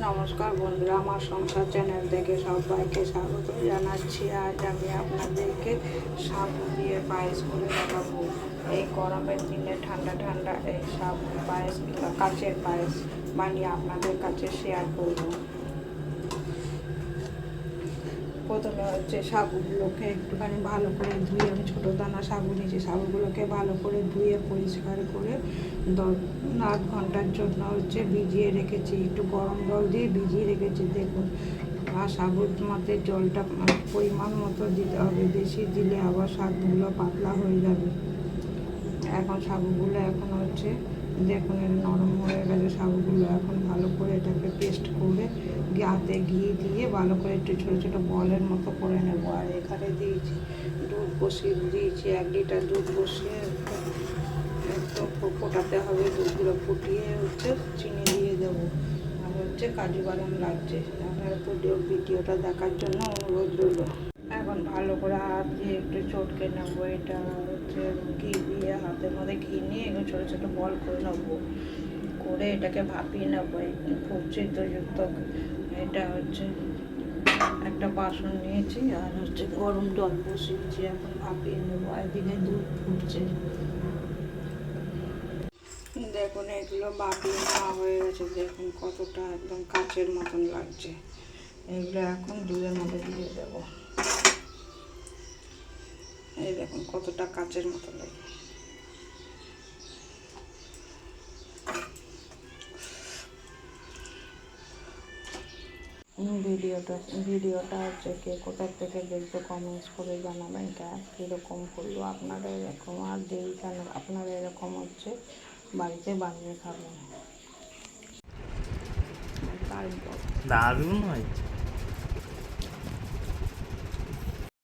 নমস্কার বন্ধুরা, আমার সংসার চ্যানেল থেকে সবাইকে স্বাগত জানাচ্ছি। আজ আমি আপনাদেরকে সাবু দিয়ে পায়েস করে দেখাবো। এই গরমের দিনে ঠান্ডা ঠান্ডা এই সাবু পায়েস, কাচের পায়েস বানিয়ে আপনাদের কাছে শেয়ার করব। প্রথমে হচ্ছে সাবুগুলোকে একটুখানি ভালো করে ধুয়ে, আমি ছোটো দানা সাবু নিয়েছি, সাবুগুলোকে ভালো করে ধুয়ে পরিষ্কার করে 8 ঘন্টার জন্য হচ্ছে ভিজিয়ে রেখেছি। একটু গরম জল দিয়ে ভিজিয়ে রেখেছি। দেখুন, আর সাবুর মধ্যে জলটা পরিমাণ মতো দিতে হবে, বেশি দিলে আবার সাবুগুলো পাতলা হয়ে যাবে। এখন সাবুগুলো এখন হচ্ছে দেখুন নরম হয়ে গেছে সাবুগুলো। এখন ভালো করে এটাকে পেস্ট করে হাতে ঘি দিয়ে ভালো করে একটু ছোটো ছোটো বলের মতো করে নেব। আর এখানে দিয়েছি দুধ বসিয়ে দিয়েছি, 1 লিটার দুধ বসিয়ে একদম ফোটাতে হবে। দুধগুলো ফুটিয়ে হচ্ছে চিনি দিয়ে দেবো, আর হচ্ছে কাজু বাদাম লাগছে। আপনারা পুরো ভিডিওটা দেখার জন্য অনুরোধ রইল। এখন ভালো করে হাত দিয়ে একটু চটকে নেবো। এটা হচ্ছে ঘি দিয়ে, হাতের মধ্যে ঘি নিয়ে এগুলো ছোটো ছোটো বল করে নেবো, করে এটাকে ভাপিয়ে নেবো। খুব চিত্রযুক্ত এটা হচ্ছে একটা বাসন নিয়েছি, আর হচ্ছে গরম জল বসিয়েছি, এখন ভাপিয়ে নেবো। এদিকে দুধ ফুটছে। দেখুন এগুলো ভাপিয়ে নেওয়া হয়ে গেছে। দেখুন কতটা একদম কাচের মতন লাগছে। এগুলো এখন দুধের মধ্যে দিয়ে দেবো। এই দেখুন কতটা কাচের মতো লাগে। ভিডিওটা হচ্ছে কে কোথার থেকে দেখতে কমেন্টস করে জানাবেন। কীরকম করলো আপনারা এরকম, আর যেই কেন আপনারা এরকম হচ্ছে বাড়িতে বানিয়ে খাবেন। দারুণ হয়।